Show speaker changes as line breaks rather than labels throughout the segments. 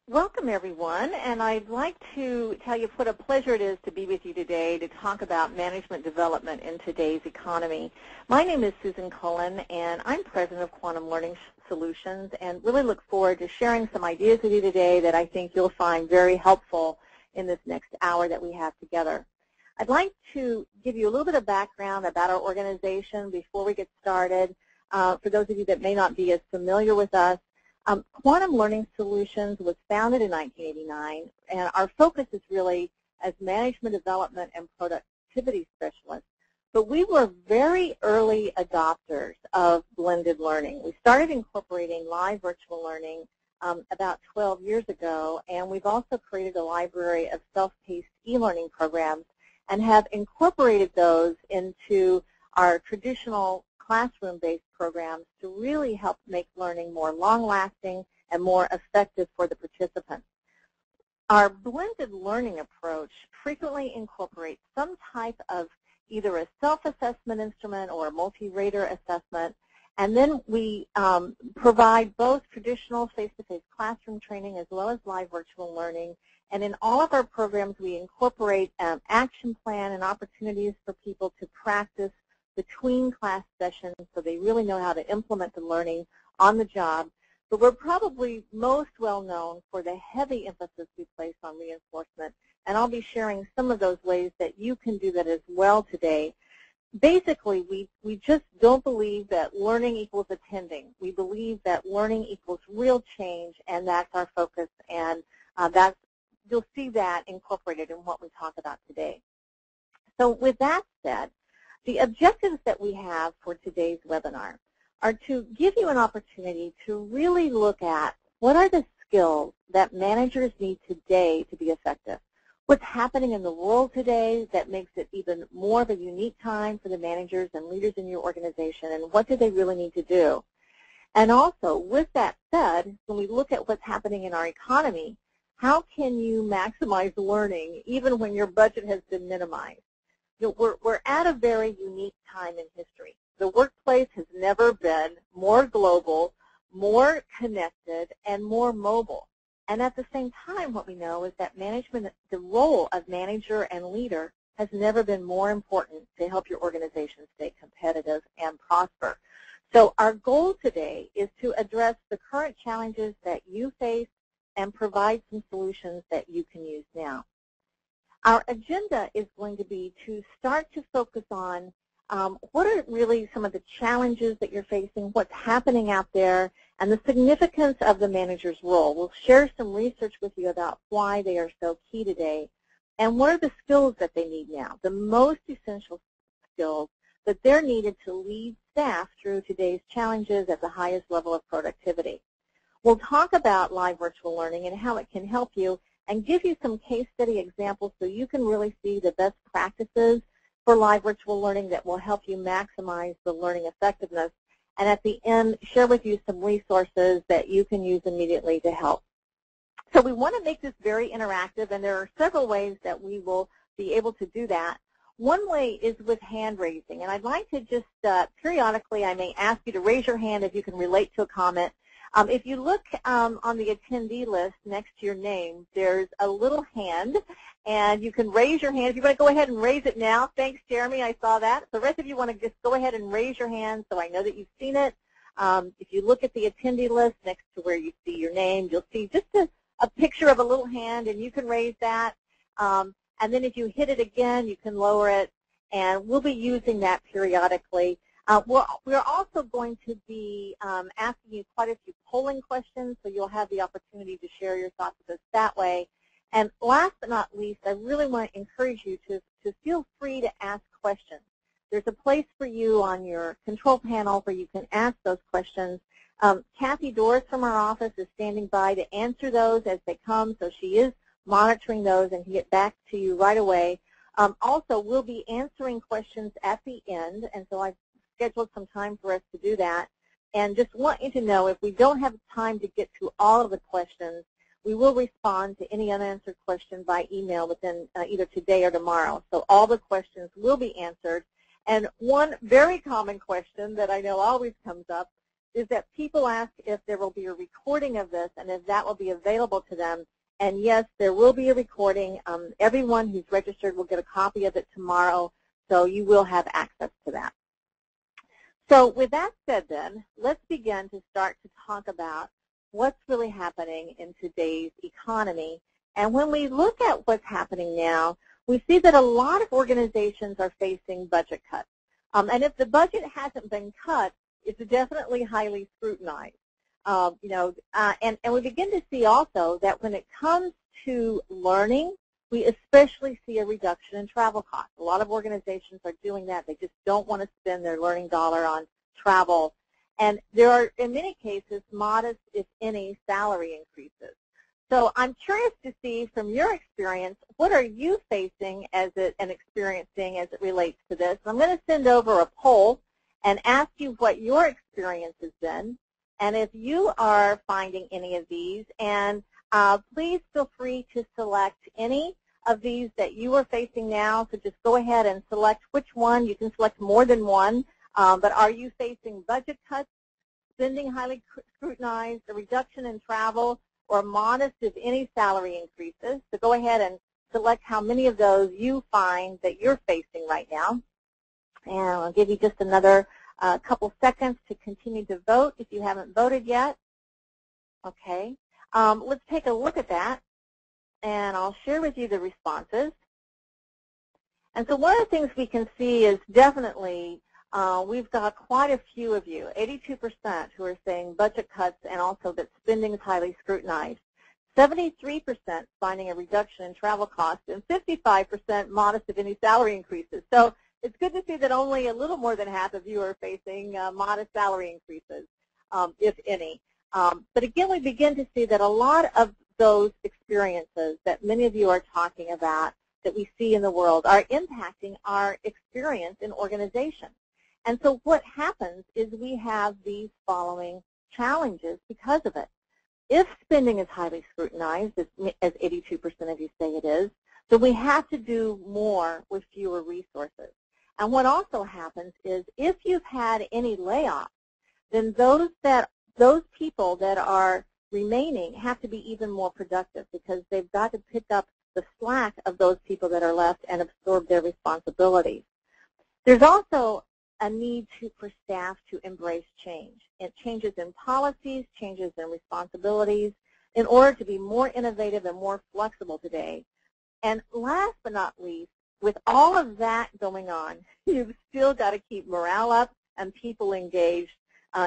Welcome, everyone, and I'd like to tell you what a pleasure it is to be with you today to talk about management development in today's economy. My name is Susan Cullen, and I'm president of Quantum Learning Solutions, and really look forward to sharing some ideas with you today that I think you'll find very helpful in this next hour that we have together. I'd like to give you a little bit of background about our organization before we get started. For those of you that may not be as familiar with us, Quantum Learning Solutions was founded in 1989, and our focus is really as management development and productivity specialists. But we were very early adopters of blended learning. We started incorporating live virtual learning about 12 years ago, and we've also created a library of self-paced e-learning programs and have incorporated those into our traditional classroom-based programs to really help make learning more long-lasting and more effective for the participants. Our blended learning approach frequently incorporates some type of either a self-assessment instrument or a multi-rater assessment, and then we provide both traditional face-to-face classroom training as well as live virtual learning. And in all of our programs, we incorporate an action plan and opportunities for people to practice between class sessions so they really know how to implement the learning on the job. But we're probably most well known for the heavy emphasis we place on reinforcement, and I'll be sharing some of those ways that you can do that as well today. Basically, we just don't believe that learning equals attending. We believe that learning equals real change, and that's our focus, and you'll see that incorporated in what we talk about today. So with that said, the objectives that we have for today's webinar are to give you an opportunity to really look at what are the skills that managers need today to be effective. What's happening in the world today that makes it even more of a unique time for the managers and leaders in your organization, and what do they really need to do? And also, with that said, when we look at what's happening in our economy, how can you maximize learning even when your budget has been minimized? You know, we're at a very unique time in history. The workplace has never been more global, more connected, and more mobile. And at the same time, what we know is that management, the role of manager and leader, has never been more important to help your organization stay competitive and prosper. So our goal today is to address the current challenges that you face and provide some solutions that you can use now. Our agenda is going to be to start to focus on what are really some of the challenges that you're facing, what's happening out there, and the significance of the manager's role. We'll share some research with you about why they are so key today, and what are the skills that they need now, the most essential skills that they're needed to lead staff through today's challenges at the highest level of productivity. We'll talk about live virtual learning and how it can help you, and give you some case study examples so you can really see the best practices for live virtual learning that will help you maximize the learning effectiveness. And at the end, share with you some resources that you can use immediately to help. So we want to make this very interactive, and there are several ways that we will be able to do that. One way is with hand raising, and I'd like to just periodically, I may ask you to raise your hand if you can relate to a comment. If you look on the attendee list next to your name, there's a little hand, and you can raise your hand. If you want to go ahead and raise it now, thanks, Jeremy, I saw that. The rest of you want to just go ahead and raise your hand so I know that you've seen it. If you look at the attendee list next to where you see your name, you'll see just a picture of a little hand, and you can raise that. And then if you hit it again, you can lower it, and we'll be using that periodically. We're also going to be asking you quite a few polling questions, so you'll have the opportunity to share your thoughts with us that way. And last but not least, I really want to encourage you to feel free to ask questions. There's a place for you on your control panel where you can ask those questions. Kathy Doris from our office is standing by to answer those as they come, so she is monitoring those and can get back to you right away. Also, we'll be answering questions at the end, and so I've scheduled some time for us to do that. And just want you to know, if we don't have time to get to all of the questions, we will respond to any unanswered question by email within either today or tomorrow. So all the questions will be answered. And one very common question that I know always comes up is that people ask if there will be a recording of this and if that will be available to them. And yes, there will be a recording. Everyone who's registered will get a copy of it tomorrow, so you will have access to that. So with that said then, let's begin to start to talk about what's really happening in today's economy. And when we look at what's happening now, we see that a lot of organizations are facing budget cuts. And if the budget hasn't been cut, it's definitely highly scrutinized. And we begin to see also that when it comes to learning, we especially see a reduction in travel costs. A lot of organizations are doing that. They just don't want to spend their learning dollar on travel. And there are, in many cases, modest, if any, salary increases. So I'm curious to see from your experience, what are you facing and experiencing as it relates to this? I'm going to send over a poll and ask you what your experience has been, and if you are finding any of these. And please feel free to select any of these that you are facing now. So just go ahead and select which one. You can select more than one. But are you facing budget cuts, spending highly scrutinized, a reduction in travel, or modest, if any, salary increases? So go ahead and select how many of those you find that you're facing right now. And I'll give you just another couple seconds to continue to vote if you haven't voted yet. Okay. Let's take a look at that, and I'll share with you the responses. And so one of the things we can see is definitely we've got quite a few of you, 82%, who are saying budget cuts and also that spending is highly scrutinized. 73% finding a reduction in travel costs, and 55% modest, if any, salary increases. So it's good to see that only a little more than half of you are facing modest salary increases, if any. But again, we begin to see that a lot of those experiences that many of you are talking about that we see in the world are impacting our experience in organizations. And so what happens is we have these following challenges because of it. If spending is highly scrutinized, as 82% of you say it is, then we have to do more with fewer resources. And what also happens is if you've had any layoffs, then those people that are remaining have to be even more productive because they've got to pick up the slack of those people that are left and absorb their responsibilities. There's also a need for staff to embrace change. It changes in policies, changes in responsibilities in order to be more innovative and more flexible today. And last but not least, with all of that going on, you've still got to keep morale up and people engaged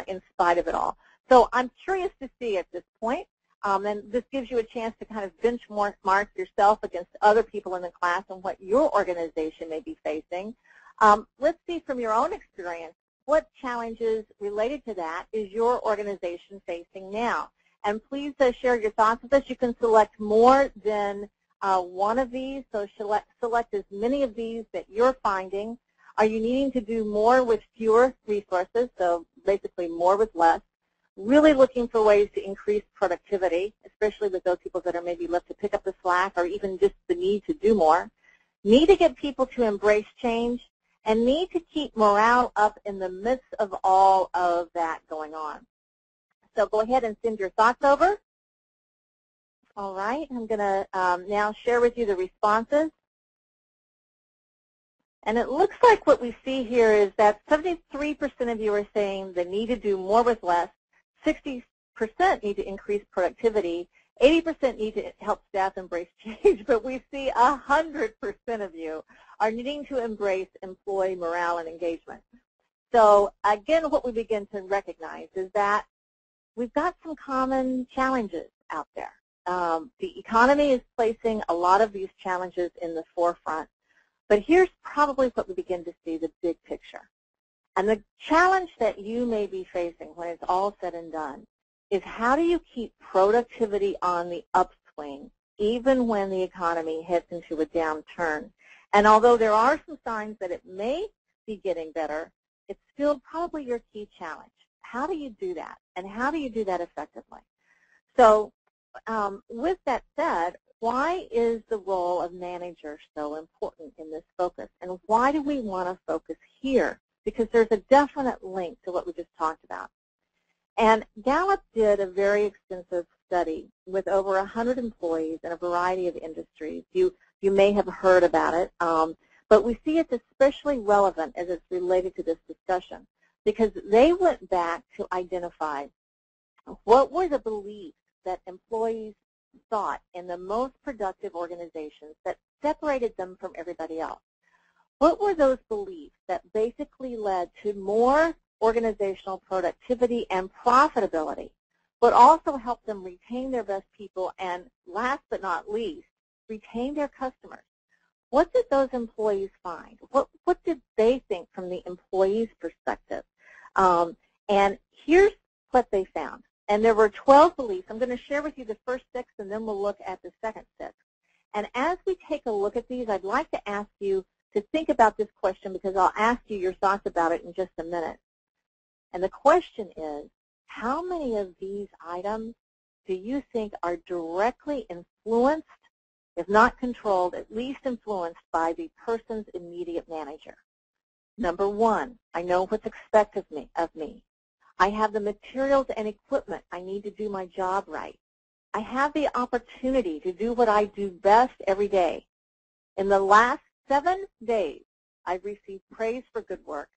in spite of it all. So I'm curious to see at this point, and this gives you a chance to kind of benchmark yourself against other people in the class and what your organization may be facing. Let's see from your own experience, what challenges related to that is your organization facing now? And please share your thoughts with us. You can select more than one of these, so select as many of these that you're finding. Are you needing to do more with fewer resources, so basically more with less? Really looking for ways to increase productivity, especially with those people that are maybe left to pick up the slack or even just the need to do more. Need to get people to embrace change, and need to keep morale up in the midst of all of that going on. So go ahead and send your thoughts over. All right, I'm going to now share with you the responses. And it looks like what we see here is that 73% of you are saying they need to do more with less, 60% need to increase productivity, 80% need to help staff embrace change, but we see 100% of you are needing to embrace employee morale and engagement. So again, what we begin to recognize is that we've got some common challenges out there. The economy is placing a lot of these challenges in the forefront, but here's probably what we begin to see, the big picture. And the challenge that you may be facing when it's all said and done is how do you keep productivity on the upswing even when the economy heads into a downturn? And although there are some signs that it may be getting better, it's still probably your key challenge. How do you do that? And how do you do that effectively? So with that said, why is the role of manager so important in this focus? And why do we want to focus here? Because there's a definite link to what we just talked about. And Gallup did a very extensive study with over 100 employees in a variety of industries. You may have heard about it, but we see it's especially relevant as it's related to this discussion because they went back to identify what were the beliefs that employees thought in the most productive organizations that separated them from everybody else. What were those beliefs that basically led to more organizational productivity and profitability, but also helped them retain their best people and, last but not least, retain their customers? What did those employees find? What did they think from the employee's perspective? And here's what they found. And there were 12 beliefs. I'm going to share with you the first 6, and then we'll look at the second 6. And as we take a look at these, I'd like to ask you to think about this question because I'll ask you your thoughts about it in just a minute. And the question is, how many of these items do you think are directly influenced, if not controlled, at least influenced by the person's immediate manager? Number 1, I know what's expected of me. I have the materials and equipment I need to do my job right. I have the opportunity to do what I do best every day. In the last 7 days, I've received praise for good work.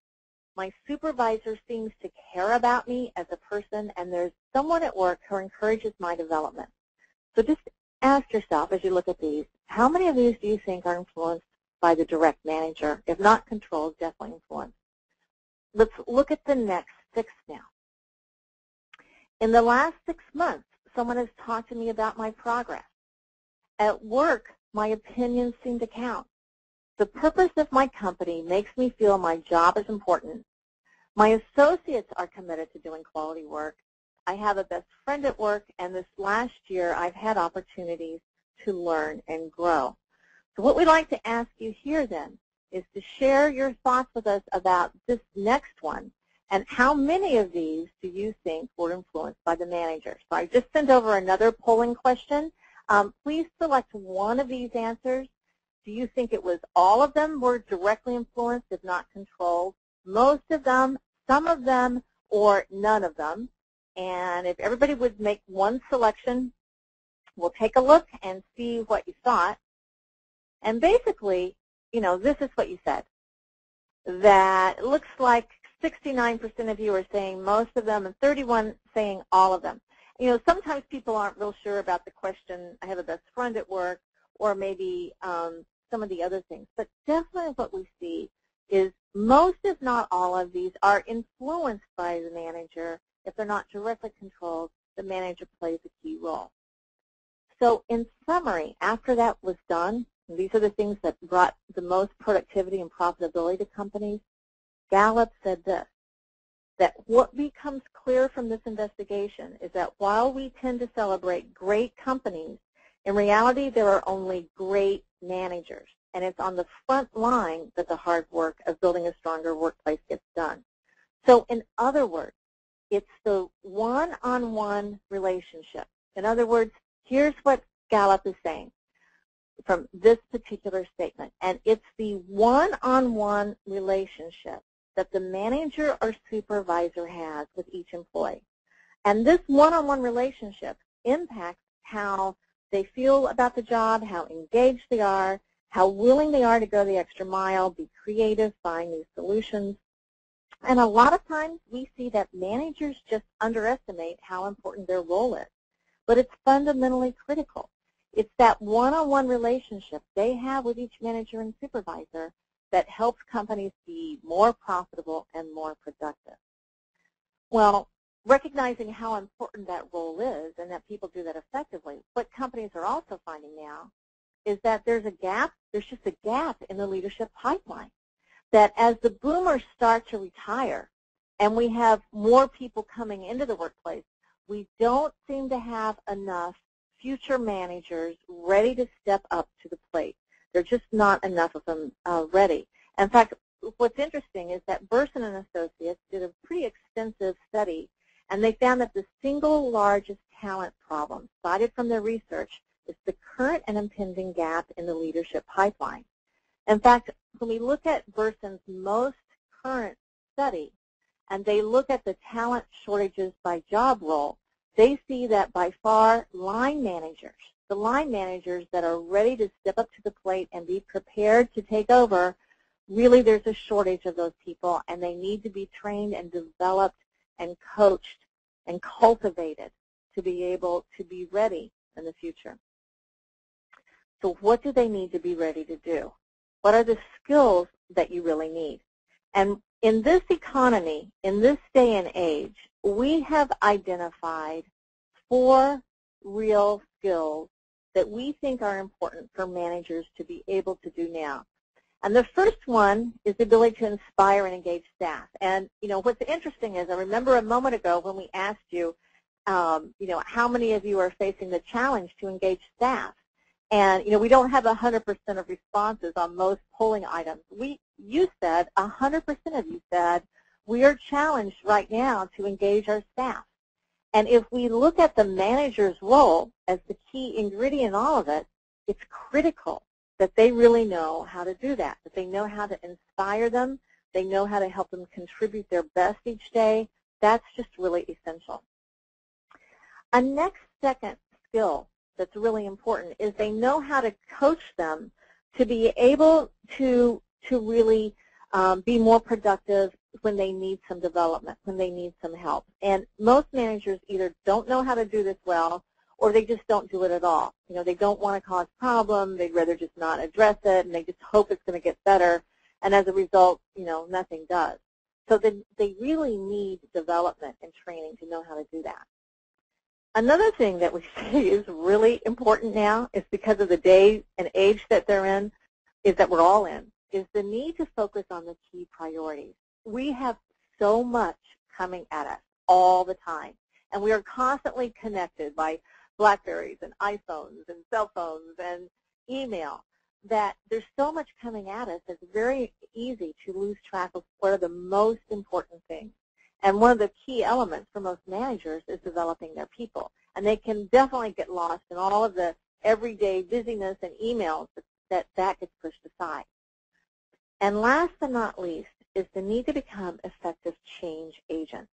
My supervisor seems to care about me as a person, and there's someone at work who encourages my development. So just ask yourself as you look at these, how many of these do you think are influenced by the direct manager? If not controlled, definitely influenced. Let's look at the next 6 now. In the last 6 months, someone has talked to me about my progress. At work, my opinions seem to count. The purpose of my company makes me feel my job is important. My associates are committed to doing quality work. I have a best friend at work, and this last year I've had opportunities to learn and grow. So what we'd like to ask you here then is to share your thoughts with us about this next one, and how many of these do you think were influenced by the manager? So I just sent over another polling question. Please select one of these answers. Do you think it was all of them were directly influenced, if not controlled, most of them, some of them, or none of them? And if everybody would make one selection, we'll take a look and see what you thought. And basically, you know, this is what you said. That it looks like 69% of you are saying most of them and 31% saying all of them. You know, sometimes people aren't real sure about the question, I have a best friend at work, or maybe some of the other things. But definitely what we see is most, if not all of these, are influenced by the manager. If they're not directly controlled, the manager plays a key role. So in summary, after that was done, and these are the things that brought the most productivity and profitability to companies, Gallup said this, that what becomes clear from this investigation is that while we tend to celebrate great companies, in reality there are only great managers. And it's on the front line that the hard work of building a stronger workplace gets done. So in other words, it's the one-on-one relationship. In other words, here's what Gallup is saying from this particular statement. And it's the one-on-one relationship that the manager or supervisor has with each employee. And this one-on-one relationship impacts how they feel about the job, how engaged they are, how willing they are to go the extra mile, be creative, find new solutions. And a lot of times we see that managers just underestimate how important their role is. But it's fundamentally critical. It's that one-on-one relationship they have with each manager and supervisor that helps companies be more profitable and more productive. Well, recognizing how important that role is and that people do that effectively, what companies are also finding now is that there's a gap, there's just a gap in the leadership pipeline. That as the boomers start to retire and we have more people coming into the workplace, we don't seem to have enough future managers ready to step up to the plate. There are just not enough of them ready. In fact, what's interesting is that Burson and Associates did a pretty extensive study, and they found that the single largest talent problem cited from their research is the current and impending gap in the leadership pipeline. In fact, when we look at Burson's most current study, and they look at the talent shortages by job role, they see that by far line managers, the line managers that are ready to step up to the plate and be prepared to take over, really there's a shortage of those people, and they need to be trained and developed and coached and cultivated to be able to be ready in the future. So what do they need to be ready to do? What are the skills that you really need? And in this economy, in this day and age, we have identified 4 real skills that we think are important for managers to be able to do now. And the first one is the ability to inspire and engage staff. And, what's interesting is I remember a moment ago when we asked you, how many of you are facing the challenge to engage staff? And, we don't have 100% of responses on most polling items. You said, 100% of you said, we are challenged right now to engage our staff. And if we look at the manager's role as the key ingredient in all of it, it's critical that they really know how to do that they know how to inspire them, they know how to help them contribute their best each day. That's just really essential. A next second skill that's really important is they know how to coach them to be able to really be more productive when they need some development, when they need some help. And most managers either don't know how to do this well, or they just don't do it at all. They don't want to cause problems, they'd rather just not address it, and they just hope it's going to get better, and as a result, nothing does. So they really need development and training to know how to do that. Another thing that we see is really important now, is because of the day and age that they're in, is that we're all in, is the need to focus on the key priorities. We have so much coming at us all the time, and we are constantly connected by BlackBerries and iPhones and cell phones and email, that there's so much coming at us, it's very easy to lose track of what are the most important things. And one of the key elements for most managers is developing their people. And they can definitely get lost in all of the everyday busyness and emails that gets pushed aside. And last but not least is the need to become effective change agents.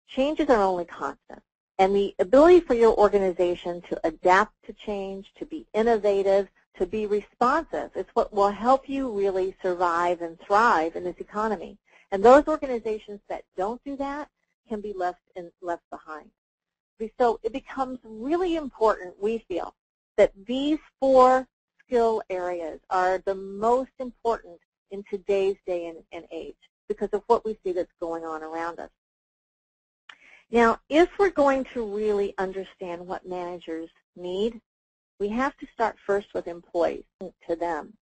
Changes are only constant. And the ability for your organization to adapt to change, to be innovative, to be responsive is what will help you really survive and thrive in this economy. And those organizations that don't do that can be left behind. So it becomes really important, we feel, that these 4 skill areas are the most important in today's day and age because of what we see that's going on around us. Now, if we're going to really understand what managers need, we have to start first with employees, to them.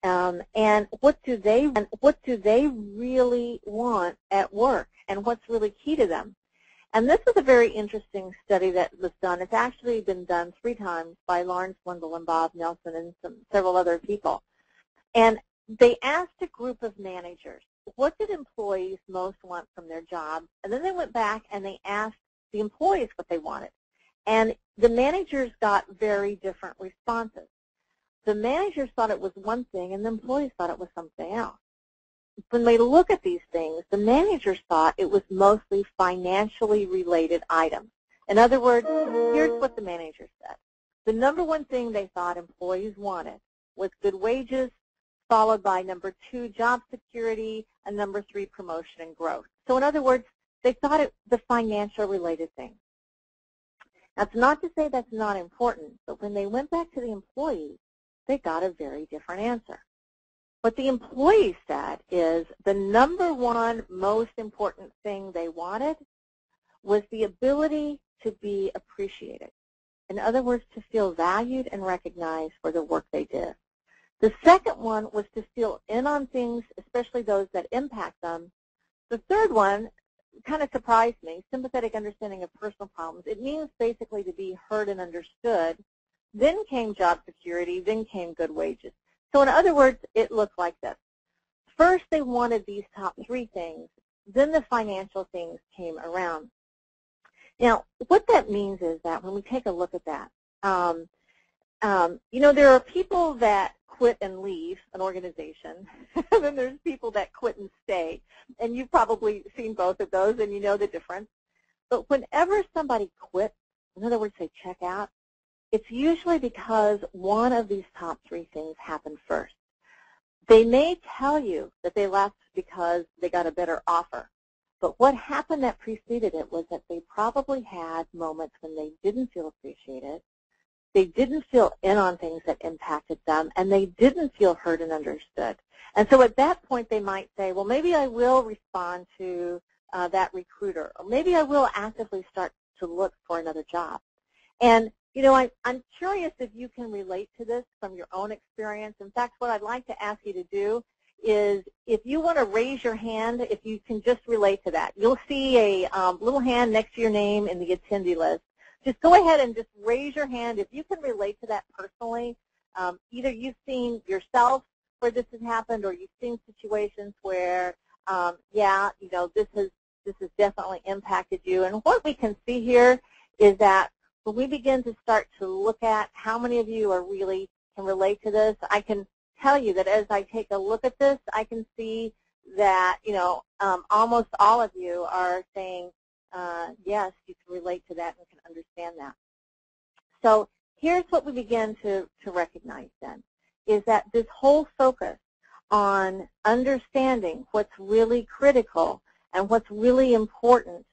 And what do they really want at work, and what's really key to them? And this is a very interesting study that was done. It's actually been done 3 times by Lawrence Wendell and Bob Nelson and several other people. And they asked a group of managers, what did employees most want from their jobs? And then they went back and they asked the employees what they wanted. And the managers got very different responses. The managers thought it was one thing, and the employees thought it was something else. When they look at these things, the managers thought it was mostly financially related items. In other words, here's what the managers said. The number one thing they thought employees wanted was good wages, followed by number 2, job security, and number 3, promotion and growth. So in other words, they thought it the financial related thing. That's not to say that's not important, but when they went back to the employees, they got a very different answer. What the employees said is the number 1 most important thing they wanted was the ability to be appreciated. In other words, to feel valued and recognized for the work they did. The second one was to feel in on things, especially those that impact them. The third one kind of surprised me, sympathetic understanding of personal problems. It means basically to be heard and understood. Then came job security, then came good wages. So in other words, it looked like this. First, they wanted these top 3 things. Then the financial things came around. Now, what that means is that when we take a look at that, You know, there are people that quit and leave an organization, and then there's people that quit and stay. And you've probably seen both of those, and you know the difference. But whenever somebody quits, in other words, they check out, it's usually because one of these top three things happened first. They may tell you that they left because they got a better offer, but what happened that preceded it was that they probably had moments when they didn't feel appreciated, they didn't feel in on things that impacted them, and they didn't feel heard and understood. And so at that point they might say, well, maybe I will respond to that recruiter, or maybe I will actively start to look for another job. And you know, I'm curious if you can relate to this from your own experience. In fact, what I'd like to ask you to do is, if you want to raise your hand, if you can just relate to that. You'll see a little hand next to your name in the attendee list. Just go ahead and just raise your hand if you can relate to that personally. Either you've seen yourself where this has happened, or you've seen situations where, yeah, you know, this has definitely impacted you. And what we can see here is that when we begin to start to look at how many of you are really can relate to this, I can tell you that as I take a look at this, I can see that, you know, almost all of you are saying, yes, you can relate to that and can understand that. So here's what we begin to recognize then, is that this whole focus on understanding what's really critical and what's really important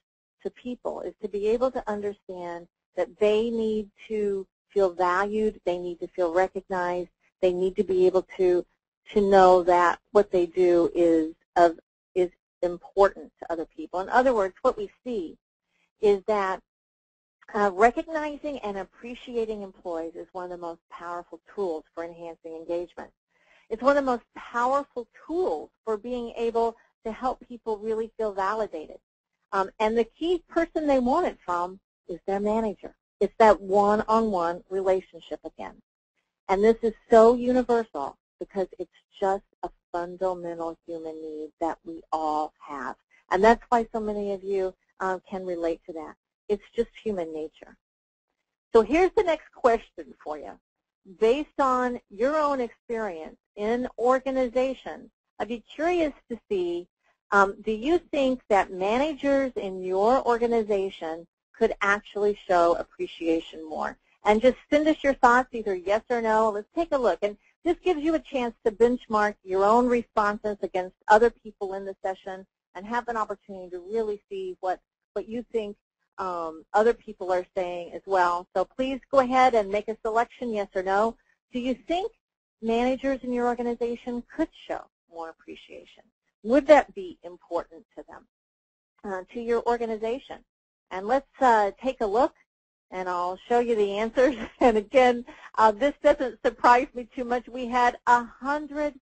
to people is to be able to understand that they need to feel valued, they need to feel recognized, they need to be able to know that what they do is important to other people. In other words, what we see is that recognizing and appreciating employees is one of the most powerful tools for enhancing engagement. It's one of the most powerful tools for being able to help people really feel validated. And the key person they want it from is their manager. It's that one-on-one relationship again. And this is so universal because it's just a fundamental human need that we all have. And that's why so many of you can relate to that. It's just human nature. So here's the next question for you. Based on your own experience in organizations, I'd be curious to see, do you think that managers in your organization could actually show appreciation more? And just send us your thoughts, either yes or no. Let's take a look. And this gives you a chance to benchmark your own responses against other people in the session and have an opportunity to really see what you think other people are saying as well. So please go ahead and make a selection, yes or no. Do you think managers in your organization could show more appreciation? Would that be important to them, to your organization? And let's take a look, and I'll show you the answers. And again, this doesn't surprise me too much. We had 100%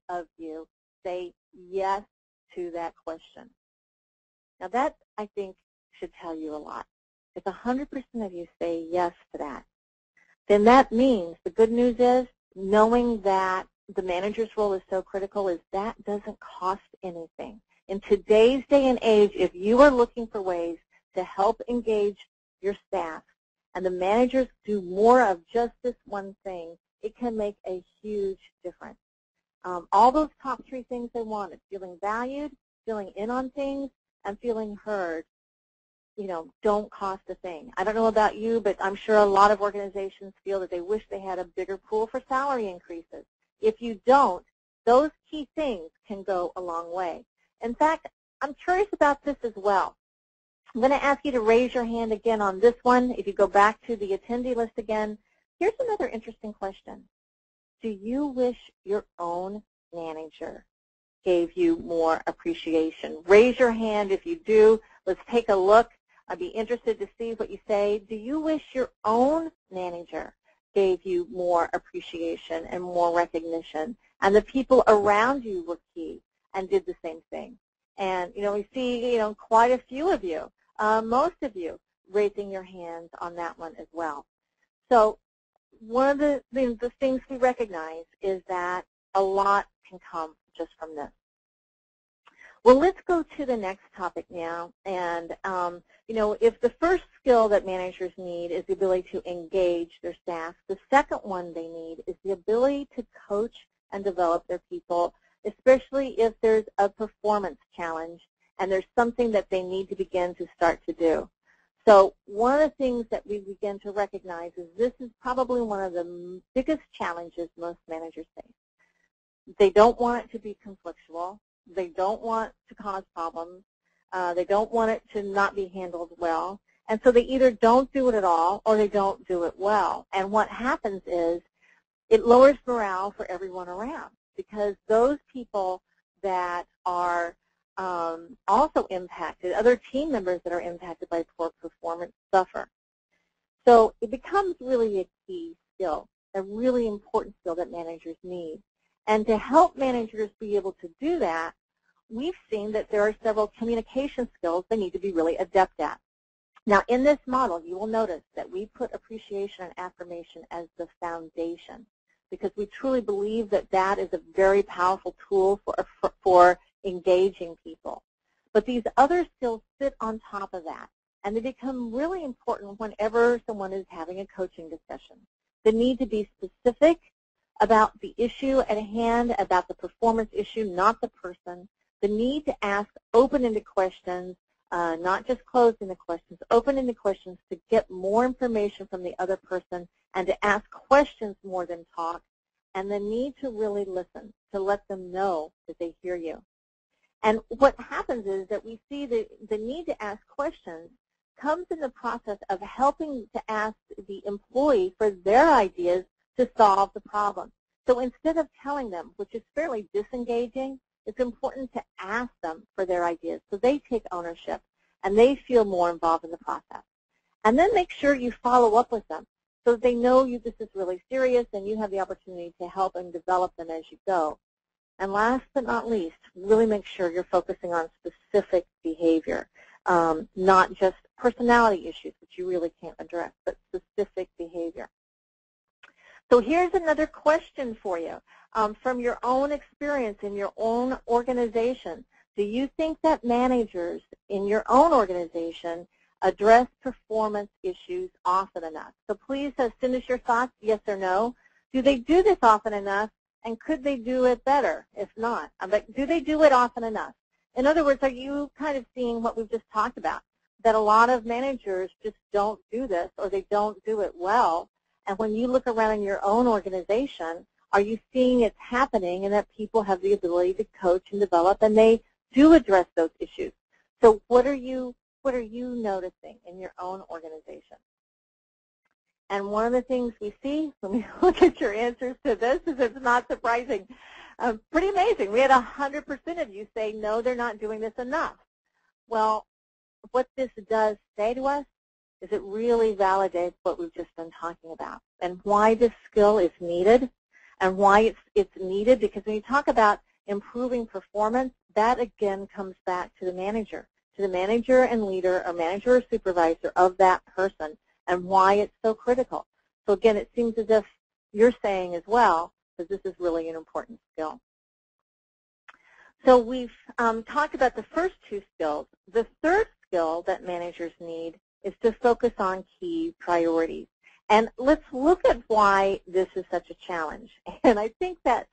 of you say yes to that question. Now that, I think, should tell you a lot. If 100% of you say yes to that, then that means, the good news is, knowing that the manager's role is so critical, is that doesn't cost anything. In today's day and age, if you are looking for ways to help engage your staff and the managers do more of just this one thing, it can make a huge difference. All those top three things they wanted, feeling valued, feeling in on things, and feeling heard, you know, don't cost a thing. I don't know about you, but I'm sure a lot of organizations feel that they wish they had a bigger pool for salary increases. If you don't, those key things can go a long way. In fact, I'm curious about this as well. I'm going to ask you to raise your hand again on this one. If you go back to the attendee list again, here's another interesting question. Do you wish your own manager gave you more appreciation? Raise your hand if you do. Let's take a look. I'd be interested to see what you say. Do you wish your own manager gave you more appreciation and more recognition, and the people around you were key and did the same thing? And, you know, we see, you know, quite a few of you, most of you, raising your hands on that one as well. So one of the things we recognize is that a lot can come just from this. Well, let's go to the next topic now. And, if the first skill that managers need is the ability to engage their staff, the second one they need is the ability to coach and develop their people, especially if there's a performance challenge and there's something that they need to begin to start to do. So one of the things that we begin to recognize is this is probably one of the biggest challenges most managers face. They don't want it to be conflictual. They don't want to cause problems. They don't want it to not be handled well. And so they either don't do it at all or they don't do it well. And what happens is it lowers morale for everyone around because those people that are also impacted, other team members that are impacted by poor performance suffer. So it becomes really a key skill, a really important skill that managers need. And to help managers be able to do that, we've seen that there are several communication skills they need to be really adept at. Now, in this model, you will notice that we put appreciation and affirmation as the foundation because we truly believe that that is a very powerful tool for engaging people. But these other skills sit on top of that, and they become really important whenever someone is having a coaching discussion. The need to be specific about the issue at hand, about the performance issue, not the person. The need to ask open-ended questions, not just closed-ended questions, open-ended questions to get more information from the other person and to ask questions more than talk, and the need to really listen, to let them know that they hear you. And what happens is that we see the need to ask questions comes in the process of helping to ask the employee for their ideas to solve the problem. So instead of telling them, which is fairly disengaging, it's important to ask them for their ideas so they take ownership and they feel more involved in the process. And then make sure you follow up with them so that they know this is really serious and you have the opportunity to help and develop them as you go. And last but not least, really make sure you're focusing on specific behavior, not just personality issues, which you really can't address, but specific behavior. So here's another question for you. From your own experience in your own organization, do you think that managers in your own organization address performance issues often enough? So please send us your thoughts, yes or no. Do they do this often enough? And could they do it better? If not, but do they do it often enough? In other words, are you kind of seeing what we've just talked about, that a lot of managers just don't do this or they don't do it well? And when you look around in your own organization, are you seeing it's happening and that people have the ability to coach and develop and they do address those issues? So what are you noticing in your own organization? And one of the things we see when we look at your answers to this is it's not surprising. Pretty amazing. We had 100% of you say, no, they're not doing this enough. Well, what this does say to us is it really validates what we've just been talking about and why this skill is needed and why it's needed, because when you talk about improving performance, that again comes back to the manager and leader or manager or supervisor of that person, and why it's so critical. So again, it seems as if you're saying as well that this is really an important skill. So we've talked about the first two skills. The third skill that managers need is to focus on key priorities. And let's look at why this is such a challenge. And I think that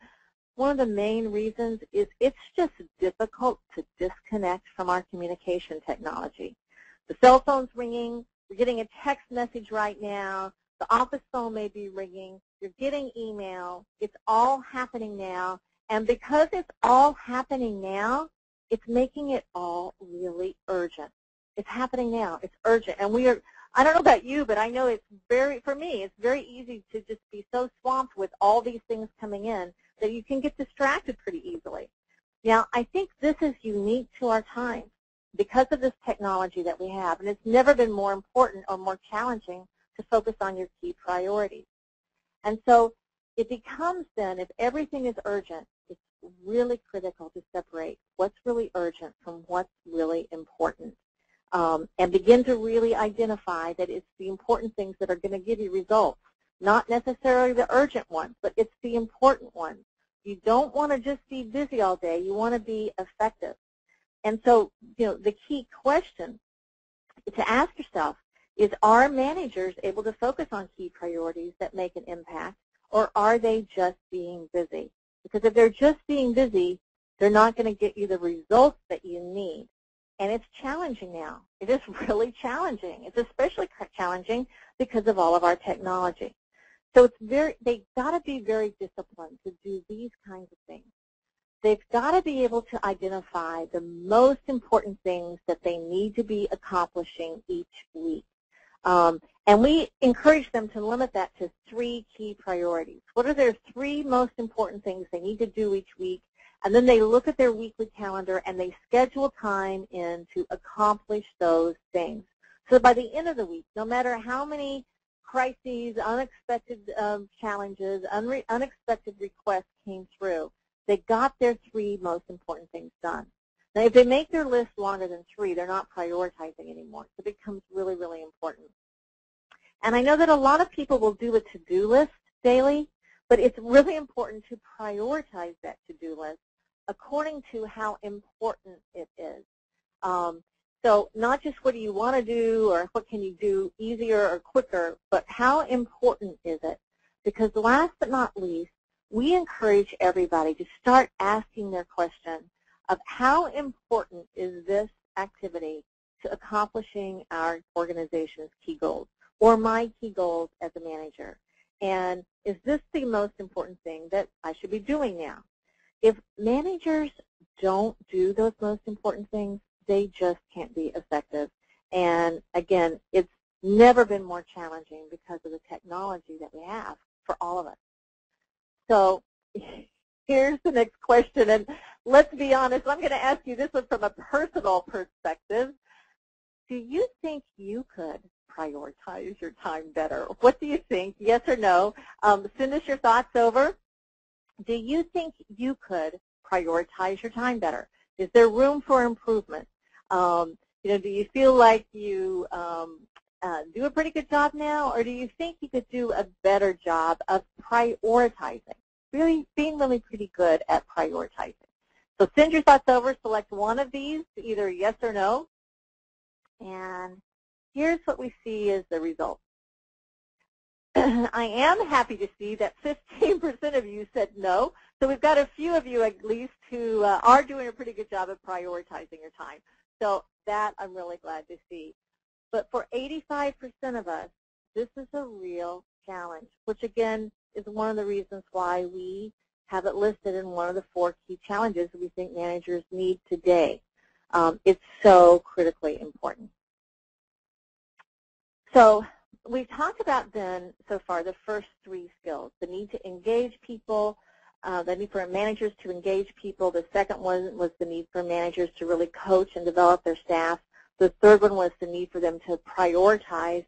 one of the main reasons is it's just difficult to disconnect from our communication technology. The cell phone's ringing. You're getting a text message right now. The office phone may be ringing. You're getting email. It's all happening now. And because it's all happening now, it's making it all really urgent. It's happening now. It's urgent. And I don't know about you, but I know for me, it's very easy to just be so swamped with all these things coming in that you can get distracted pretty easily. Now, I think this is unique to our time because of this technology that we have, and it's never been more important or more challenging to focus on your key priorities. And so it becomes then, if everything is urgent, it's really critical to separate what's really urgent from what's really important, and begin to really identify that it's the important things that are going to give you results, not necessarily the urgent ones, but it's the important ones. You don't want to just be busy all day. You want to be effective. And so, the key question to ask yourself is, are managers able to focus on key priorities that make an impact, or are they just being busy? Because if they're just being busy, they're not going to get you the results that you need. And it's challenging now. It is really challenging. It's especially challenging because of all of our technology. So they've got to be very disciplined to do these kinds of things. They've got to be able to identify the most important things that they need to be accomplishing each week. And we encourage them to limit that to 3 key priorities. What are their 3 most important things they need to do each week? And then they look at their weekly calendar and they schedule time in to accomplish those things. So by the end of the week, no matter how many crises, unexpected challenges, unexpected requests came through, they got their 3 most important things done. Now, if they make their list longer than 3, they're not prioritizing anymore. So it becomes really, really important. And I know that a lot of people will do a to-do list daily, but it's really important to prioritize that to-do list according to how important it is. So not just what do you want to do or what can you do easier or quicker, but how important is it? Because last but not least, we encourage everybody to start asking their question of how important is this activity to accomplishing our organization's key goals or my key goals as a manager. And is this the most important thing that I should be doing now? If managers don't do those most important things, they just can't be effective. And again, it's never been more challenging because of the technology that we have for all of us. So here's the next question, and let's be honest, I'm going to ask you this one from a personal perspective. Do you think you could prioritize your time better? What do you think, yes or no? Send us your thoughts over. Do you think you could prioritize your time better? Is there room for improvement? Do you feel like you do a pretty good job now, or do you think you could do a better job of prioritizing, being really pretty good at prioritizing? So send your thoughts over, select one of these, either yes or no, and here's what we see as the result. I am happy to see that 15% of you said no, so we've got a few of you at least who are doing a pretty good job of prioritizing your time. So that I'm really glad to see. But for 85% of us, this is a real challenge, which again is one of the reasons why we have it listed in one of the 4 key challenges that we think managers need today. It's so critically important. So we've talked about then so far the first 3 skills: the need to engage people, the need for managers to engage people. The second one was the need for managers to really coach and develop their staff. The third one was the need for them to prioritize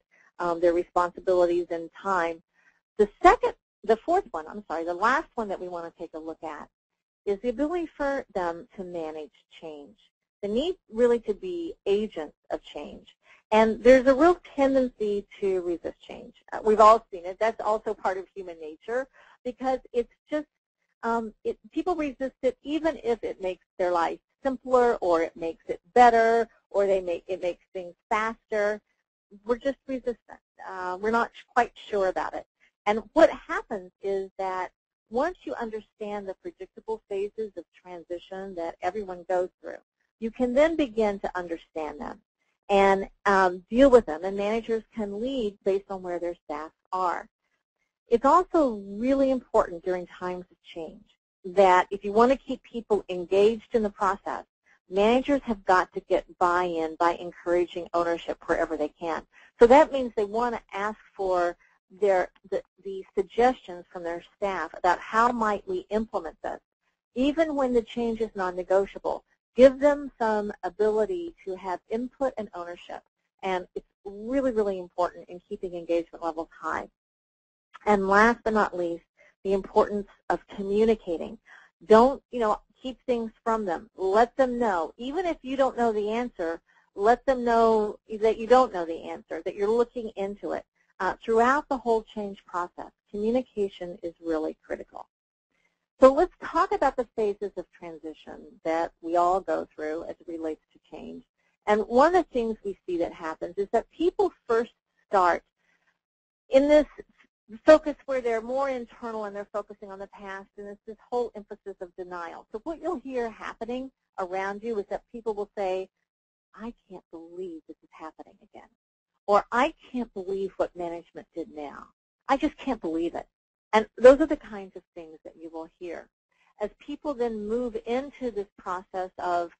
their responsibilities and time. The last one that we want to take a look at is the ability for them to manage change. The need really to be agents of change. And there's a real tendency to resist change. We've all seen it. That's also part of human nature because it's just, people resist it even if it makes their life simpler or it makes it better or it makes things faster. We're just resistant. We're not quite sure about it. And what happens is that once you understand the predictable phases of transition that everyone goes through, you can then begin to understand them and deal with them, and managers can lead based on where their staff are. It's also really important during times of change that if you want to keep people engaged in the process, managers have got to get buy-in by encouraging ownership wherever they can. So that means they want to ask for the suggestions from their staff about how might we implement this. Even when the change is non-negotiable, give them some ability to have input and ownership. And it's really, really important in keeping engagement levels high. And last but not least, the importance of communicating. Don't, keep things from them. Let them know. Even if you don't know the answer, let them know that you don't know the answer, that you're looking into it. Throughout the whole change process, communication is really critical. So let's talk about the phases of transition that we all go through as it relates to change. And one of the things we see that happens is that people first start in this focus where they're more internal and they're focusing on the past, and it's this whole emphasis of denial. So what you'll hear happening around you is that people will say, I can't believe this is happening again. Or I can't believe what management did now. I just can't believe it. And those are the kinds of things that you will hear. As people then move into this process of,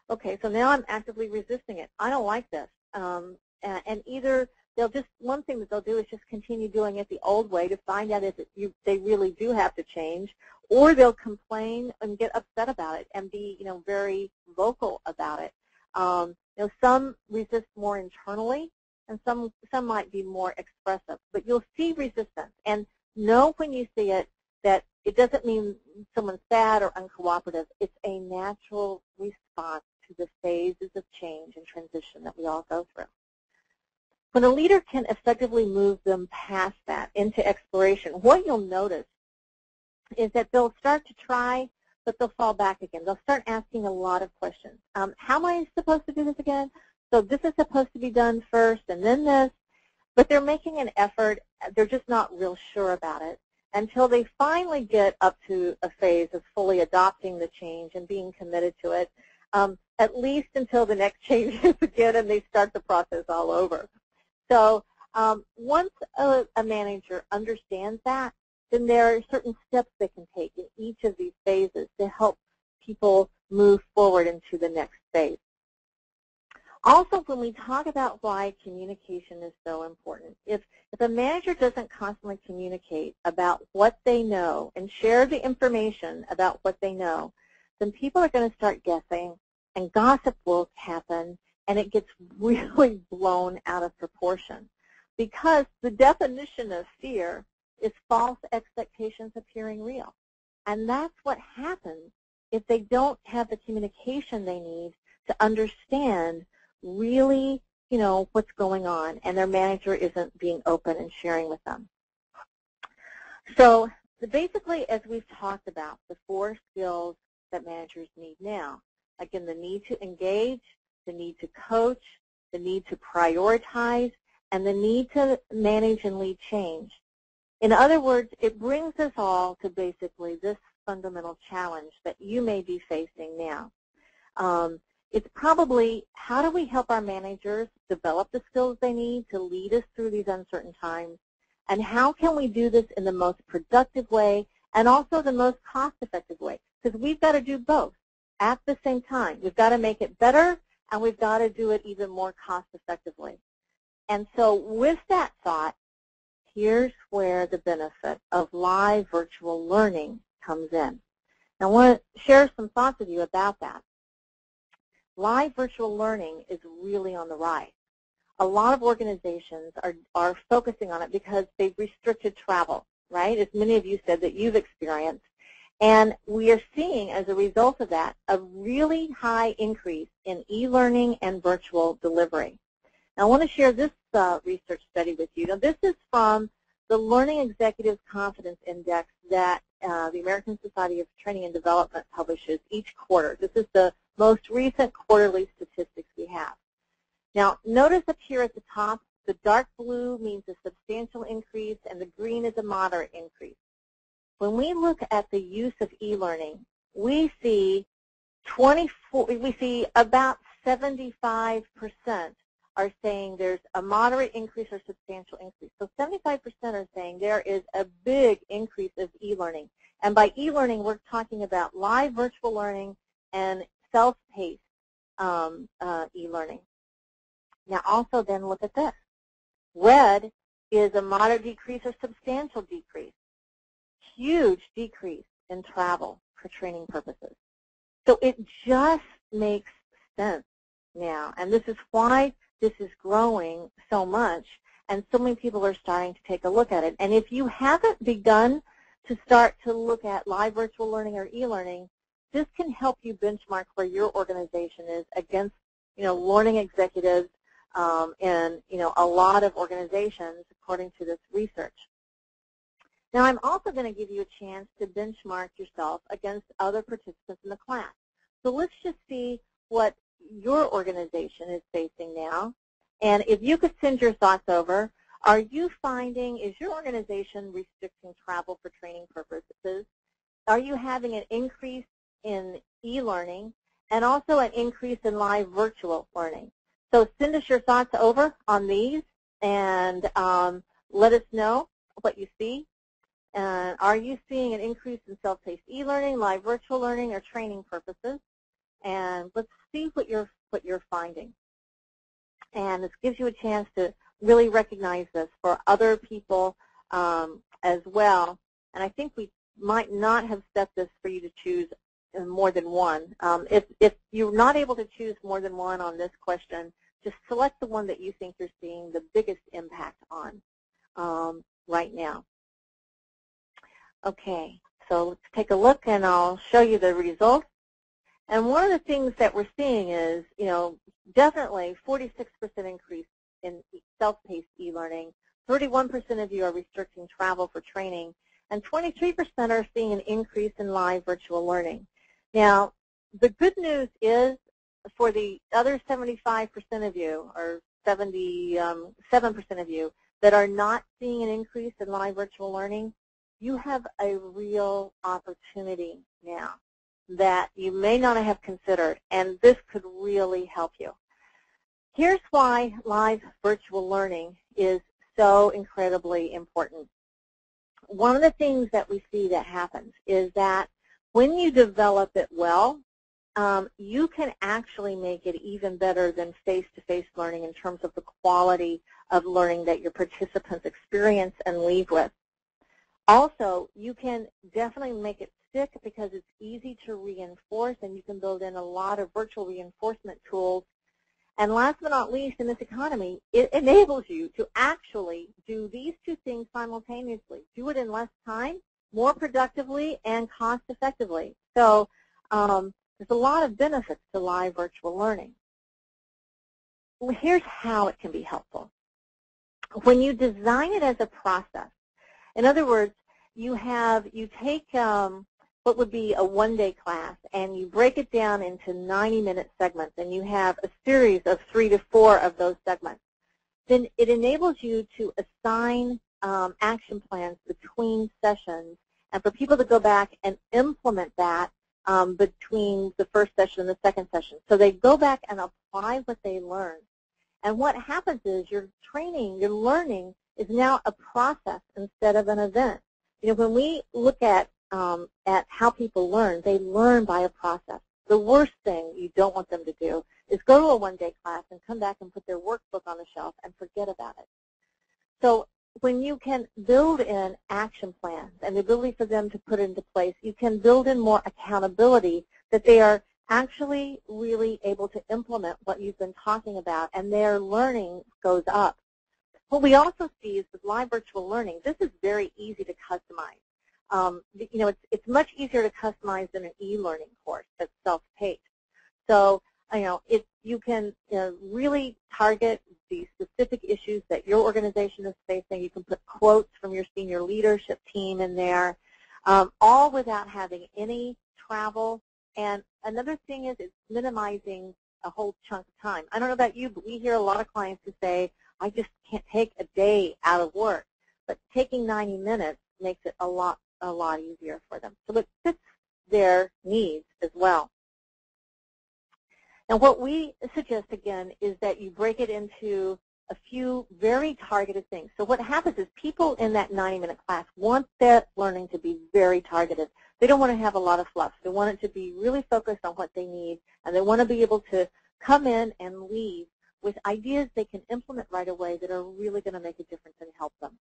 okay, so now I'm actively resisting it. I don't like this. And either they'll just, one thing that they'll do is just continue doing it the old way to find out if they really do have to change, or they'll complain and get upset about it and be, very vocal about it. Some resist more internally, and some might be more expressive. But you'll see resistance, and know when you see it that it doesn't mean someone's sad or uncooperative. It's a natural response to the phases of change and transition that we all go through. When a leader can effectively move them past that into exploration, what you'll notice is that they'll start to try, but they'll fall back again. They'll start asking a lot of questions. How am I supposed to do this again? So this is supposed to be done first and then this. But they're making an effort. They're just not real sure about it until they finally get up to a phase of fully adopting the change and being committed to it, at least until the next change is again and they start the process all over. So once a manager understands that, then there are certain steps they can take in each of these phases to help people move forward into the next phase. Also, when we talk about why communication is so important, if a manager doesn't constantly communicate about what they know and share the information about what they know, then people are going to start guessing, and gossip will happen, and it gets really blown out of proportion. Because the definition of fear is false expectations appearing real. And that's what happens if they don't have the communication they need to understand really, what's going on, and their manager isn't being open and sharing with them. So basically, as we've talked about, the 4 skills that managers need now, again, the need to engage, the need to coach, the need to prioritize, and the need to manage and lead change. In other words, it brings us all to basically this fundamental challenge that you may be facing now. It's probably, how do we help our managers develop the skills they need to lead us through these uncertain times, and how can we do this in the most productive way and also the most cost-effective way? Because we've got to do both at the same time. We've got to make it better, and we've got to do it even more cost-effectively. And so with that thought, here's where the benefit of live virtual learning comes in. Now, I want to share some thoughts with you about that. Live virtual learning is really on the rise. A lot of organizations are focusing on it because they've restricted travel, right, as many of you said that you've experienced. And we are seeing, as a result of that, a really high increase in e-learning and virtual delivery. Now, I want to share this research study with you. Now, this is from the Learning Executives Confidence Index that the American Society of Training and Development publishes each quarter. This is the most recent quarterly statistics we have. Now, notice up here at the top, the dark blue means a substantial increase, and the green is a moderate increase. When we look at the use of e-learning, we see about 75% are saying there's a moderate increase or substantial increase. So 75% are saying there is a big increase of e-learning. And by e-learning, we're talking about live virtual learning and self-paced e-learning. Now also then look at this. Red is a moderate decrease or substantial decrease. Huge decrease in travel for training purposes. So it just makes sense now. And this is why this is growing so much, and so many people are starting to take a look at it. And if you haven't begun to start to look at live virtual learning or e-learning, this can help you benchmark where your organization is against, learning executives and, a lot of organizations according to this research. Now, I'm also going to give you a chance to benchmark yourself against other participants in the class. So let's just see what your organization is facing now. And if you could send your thoughts over, are you finding, is your organization restricting travel for training purposes? Are you having an increase in e-learning and also an increase in live virtual learning? So send us your thoughts over on these and let us know what you see. Are you seeing an increase in self-paced e-learning, live virtual learning, or training purposes? And let's see what you're finding. And this gives you a chance to really recognize this for other people as well. And I think we might not have set this for you to choose more than one. If you're not able to choose more than one on this question, just select the one that you think you're seeing the biggest impact on right now. Okay, so let's take a look, and I'll show you the results. And one of the things that we're seeing is, definitely 46% increase in self-paced e-learning. 31% of you are restricting travel for training, and 23% are seeing an increase in live virtual learning. Now, the good news is for the other 75% of you, or 77% of you, that are not seeing an increase in live virtual learning, you have a real opportunity now that you may not have considered, and this could really help you. Here's why live virtual learning is so incredibly important. One of the things that we see that happens is that when you develop it well, you can actually make it even better than face-to-face learning in terms of the quality of learning that your participants experience and leave with. Also, you can definitely make it stick because it's easy to reinforce, and you can build in a lot of virtual reinforcement tools. And last but not least, in this economy, it enables you to actually do these two things simultaneously. Do it in less time, more productively, and cost effectively. So there's a lot of benefits to live virtual learning. Well, here's how it can be helpful. When you design it as a process, in other words, you take what would be a one-day class, and you break it down into 90-minute segments, and you have a series of 3 to 4 of those segments. Then it enables you to assign action plans between sessions, and for people to go back and implement that between the first session and the second session. So they go back and apply what they learned. And what happens is your training, your learning, is now a process instead of an event. When we look at how people learn, they learn by a process. The worst thing you don't want them to do is go to a one-day class and come back and put their workbook on the shelf and forget about it. So when you can build in action plans and the ability for them to put into place, you can build in more accountability that they are actually really able to implement what you've been talking about, and their learning goes up. What we also see is with live virtual learning, this is very easy to customize. It's much easier to customize than an e-learning course that's self-paced. So, you can really target the specific issues that your organization is facing. You can put quotes from your senior leadership team in there, all without having any travel. And another thing is it's minimizing a whole chunk of time. I don't know about you, but we hear a lot of clients who say, I just can't take a day out of work. But taking 90 minutes makes it a lot easier for them. So it fits their needs as well. Now what we suggest, again, is that you break it into a few very targeted things. So what happens is people in that 90-minute class want their learning to be very targeted. They don't want to have a lot of fluff. They want it to be really focused on what they need, and they want to be able to come in and leave with ideas they can implement right away that are really going to make a difference and help them.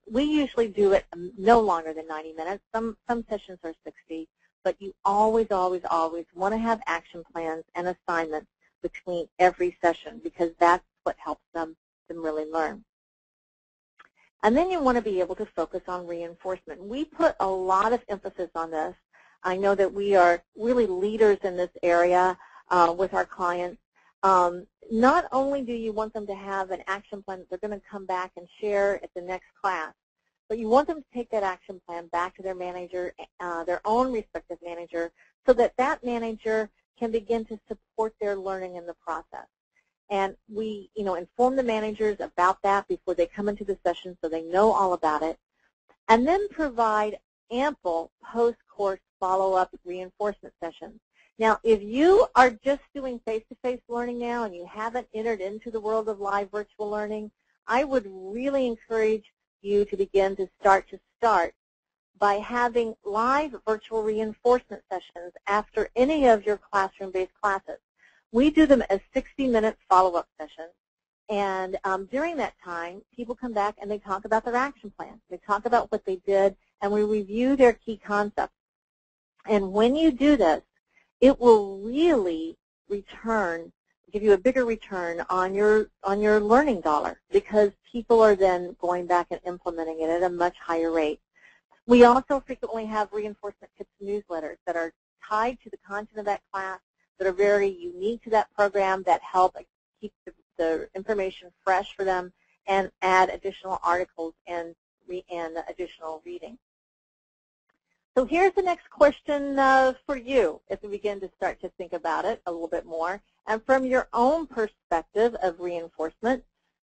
We usually do it no longer than 90 minutes. Some sessions are 60, but you always, always, always want to have action plans and assignments between every session because that's what helps them really learn. And then you want to be able to focus on reinforcement. We put a lot of emphasis on this. I know that we are really leaders in this area with our clients. Not only do you want them to have an action plan that they're going to come back and share at the next class, but you want them to take that action plan back to their manager, their own respective manager, so that that manager can begin to support their learning in the process. And we, inform the managers about that before they come into the session so they know all about it, and then provide ample post-course follow-up reinforcement sessions. Now, if you are just doing face-to-face learning now and you haven't entered into the world of live virtual learning, I would really encourage you to begin to start by having live virtual reinforcement sessions after any of your classroom-based classes. We do them as 60-minute follow-up sessions, and during that time, people come back and they talk about their action plan. They talk about what they did, and we review their key concepts. And when you do this, it will really give you a bigger return on your learning dollar, because people are then going back and implementing it at a much higher rate. We also frequently have reinforcement tips newsletters that are tied to the content of that class, that are very unique to that program, that help keep the information fresh for them and add additional articles and additional reading. So here's the next question for you as we begin to start to think about it a little bit more. And from your own perspective of reinforcement,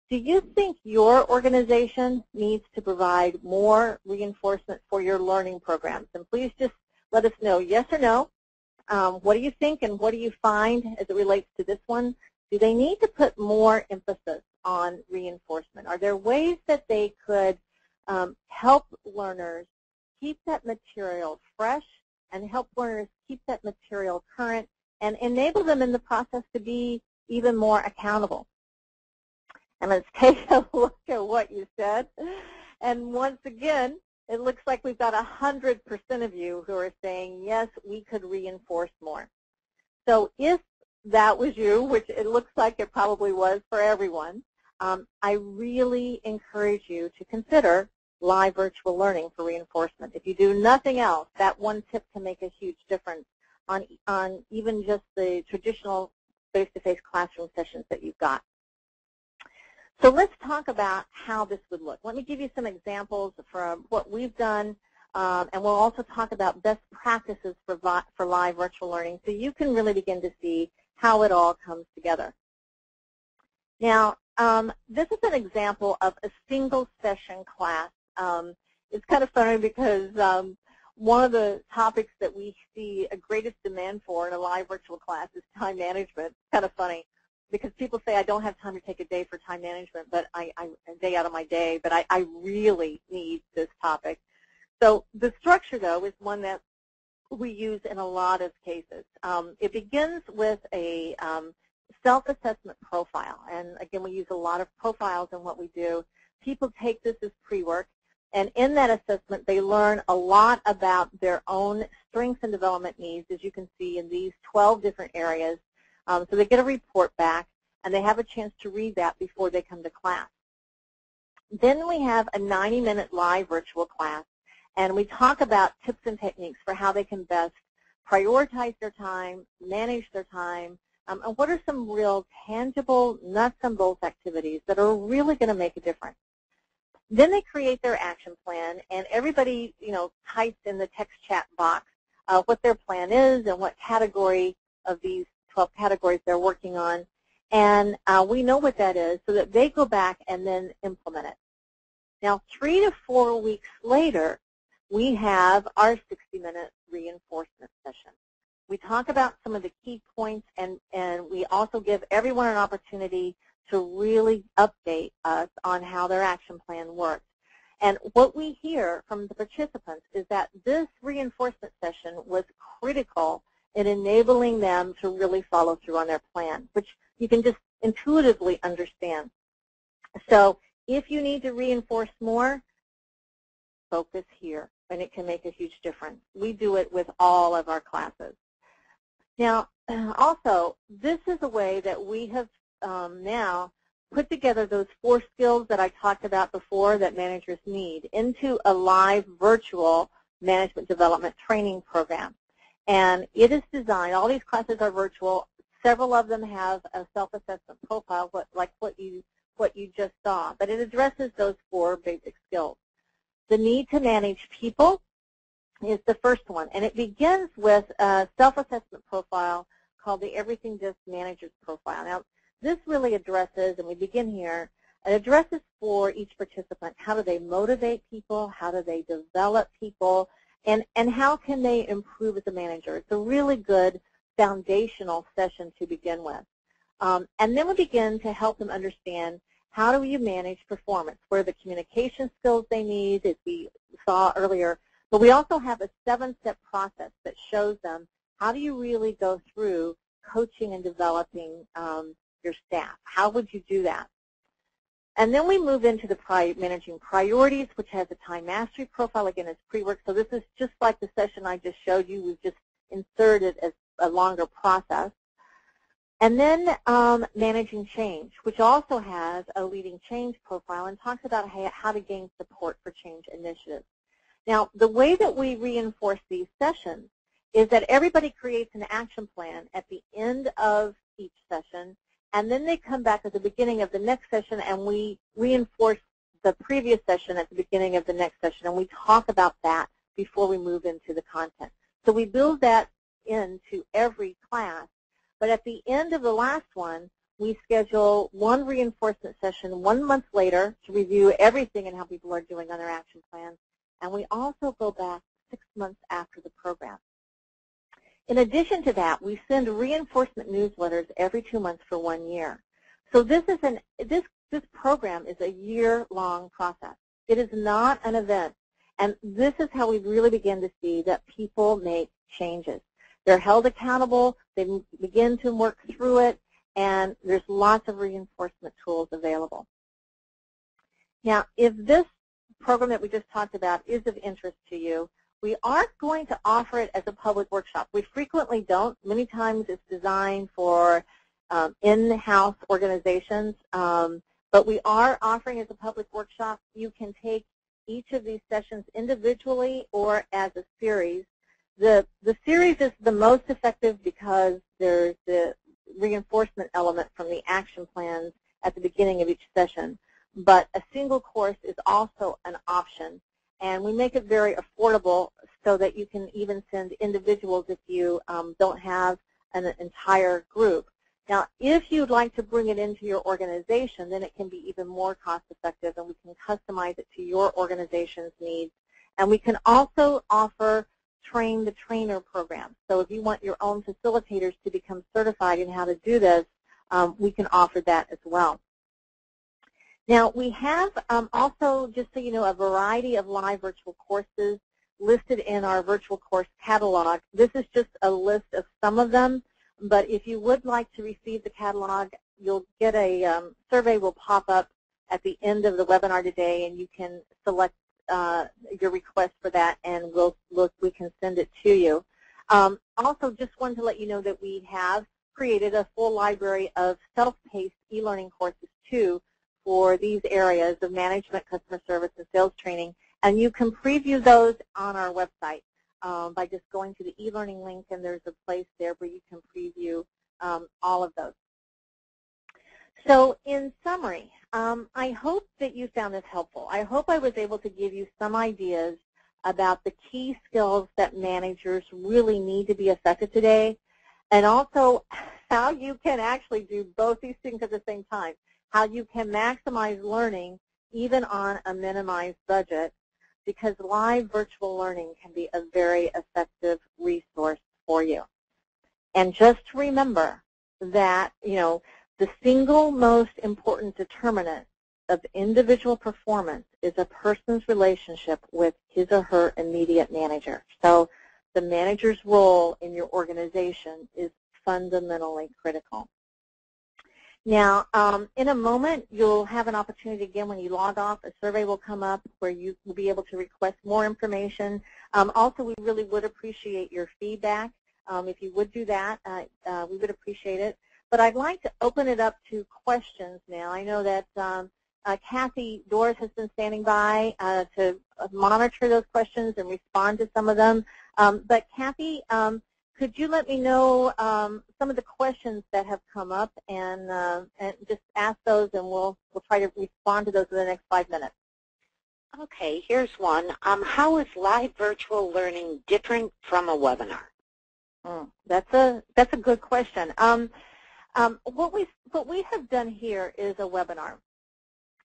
do you think your organization needs to provide more reinforcement for your learning programs? And please just let us know, yes or no. What do you think, and what do you find as it relates to this one? Do they need to put more emphasis on reinforcement? Are there ways that they could help learners keep that material fresh and help learners keep that material current and enable them in the process to be even more accountable? And let's take a look at what you said. And once again, it looks like we've got 100% of you who are saying, yes, we could reinforce more. So if that was you, which it looks like it probably was for everyone, I really encourage you to consider live virtual learning for reinforcement. If you do nothing else, that one tip can make a huge difference on even just the traditional face-to-face classroom sessions that you've got. So let's talk about how this would look. Let me give you some examples from what we've done, and we'll also talk about best practices for live virtual learning so you can really begin to see how it all comes together. Now, this is an example of a single session class. It's kind of funny because one of the topics that we see a greatest demand for in a live virtual class is time management. It's kind of funny, because people say, I don't have time to take a day for time management, but a day out of my day, but I really need this topic. So the structure, though, is one that we use in a lot of cases. It begins with a self-assessment profile, and again, we use a lot of profiles in what we do. People take this as pre-work, and in that assessment, they learn a lot about their own strengths and development needs, as you can see in these 12 different areas. So they get a report back, and they have a chance to read that before they come to class. Then we have a 90-minute live virtual class, and we talk about tips and techniques for how they can best prioritize their time, manage their time, and what are some real tangible nuts and bolts activities that are really going to make a difference. Then they create their action plan, and everybody, types in the text chat box what their plan is and what category of these 12 categories they're working on, and we know what that is so that they go back and then implement it. Now, 3 to 4 weeks later, we have our 60-minute reinforcement session. We talk about some of the key points, and we also give everyone an opportunity to really update us on how their action plan works. And what we hear from the participants is that this reinforcement session was critical in enabling them to really follow through on their plan, which you can just intuitively understand. So if you need to reinforce more, focus here, and it can make a huge difference. We do it with all of our classes. Now, also, this is a way that we have now put together those 4 skills that I talked about before that managers need into a live virtual management development training program. And it is designed, all these classes are virtual. Several of them have a self-assessment profile, like what you just saw, but it addresses those 4 basic skills. The need to manage people is the first one, and it begins with a self-assessment profile called the Everything Just Manager's Profile. Now, this really addresses, and we begin here, it addresses for each participant how do they motivate people, how do they develop people, and how can they improve as a manager. It's a really good foundational session to begin with. And then we begin to help them understand how do you manage performance, what are the communication skills they need, as we saw earlier. But we also have a 7-step process that shows them how do you really go through coaching and developing your staff. How would you do that? And then we move into the managing priorities, which has a time mastery profile. Again, it's pre-work. So this is just like the session I just showed you. We've just inserted as a longer process. And then managing change, which also has a leading change profile and talks about how to gain support for change initiatives. Now, the way that we reinforce these sessions is that everybody creates an action plan at the end of each session, and then they come back at the beginning of the next session, and we reinforce the previous session at the beginning of the next session, and we talk about that before we move into the content. So we build that into every class. But at the end of the last one, we schedule one reinforcement session 1 month later to review everything and how people are doing on their action plans. And we also go back 6 months after the program. In addition to that, we send reinforcement newsletters every 2 months for 1 year. So this program is a year-long process. It is not an event. And this is how we really begin to see that people make changes. They're held accountable, they begin to work through it, and there's lots of reinforcement tools available. Now, if this program that we just talked about is of interest to you, we are going to offer it as a public workshop. We frequently don't. Many times it's designed for in-house organizations, but we are offering it as a public workshop. You can take each of these sessions individually or as a series. The series is the most effective because there's the reinforcement element from the action plans at the beginning of each session. But a single course is also an option. And we make it very affordable so that you can even send individuals if you don't have an entire group. Now, if you'd like to bring it into your organization, then it can be even more cost effective, and we can customize it to your organization's needs. And we can also offer train the trainer program. So if you want your own facilitators to become certified in how to do this, we can offer that as well. Now, we have also, just so you know, a variety of live virtual courses listed in our virtual course catalog. This is just a list of some of them, but if you would like to receive the catalog, you'll get a survey will pop up at the end of the webinar today, and you can select your request for that, and we can send it to you. Also, just wanted to let you know that we have created a full library of self-paced e-learning courses too for these areas of management, customer service, and sales training, and you can preview those on our website by just going to the e-learning link, and there's a place there where you can preview all of those. So in summary, I hope that you found this helpful. I hope I was able to give you some ideas about the key skills that managers really need to be effective today, and also how you can actually do both these things at the same time, how you can maximize learning even on a minimized budget, because live virtual learning can be a very effective resource for you. And just remember that, you know, the single most important determinant of individual performance is a person's relationship with his or her immediate manager. So the manager's role in your organization is fundamentally critical. Now, in a moment, you'll have an opportunity again when you log off. A survey will come up where you will be able to request more information. Also, we really would appreciate your feedback. If you would do that, we would appreciate it. But I'd like to open it up to questions now. I know that Kathy Doris has been standing by to monitor those questions and respond to some of them. But Kathy, could you let me know some of the questions that have come up, and just ask those, and we'll try to respond to those in the next 5 minutes.
Okay, here's one. How is live virtual learning different from a webinar?
That's a good question. What we have done here is a webinar.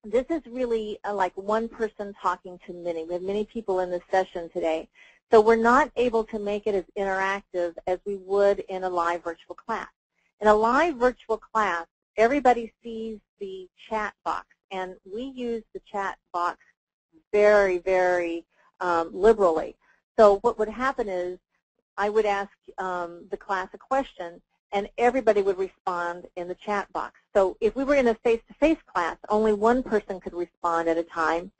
This is really like one person talking to many. We have many people in this session today. So we're not able to make it as interactive as we would in a live virtual class. In a live virtual class, everybody sees the chat box, and we use the chat box very, very liberally. So what would happen is I would ask the class a question, and everybody would respond in the chat box. So if we were in a face-to-face class, only one person could respond at a time.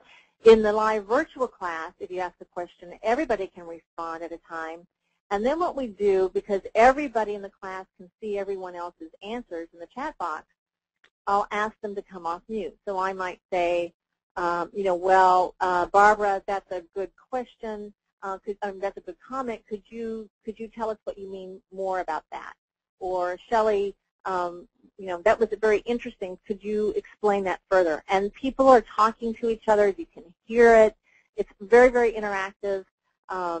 In the live virtual class, if you ask a question, everybody can respond at a time. And then what we do, because everybody in the class can see everyone else's answers in the chat box, I'll ask them to come off mute. So I might say, Barbara, that's a good question. That's a good comment. Could you tell us what you mean more about that? Or Shelley, that was very interesting. Could you explain that further? And people are talking to each other. You can hear it. It's very, very interactive. I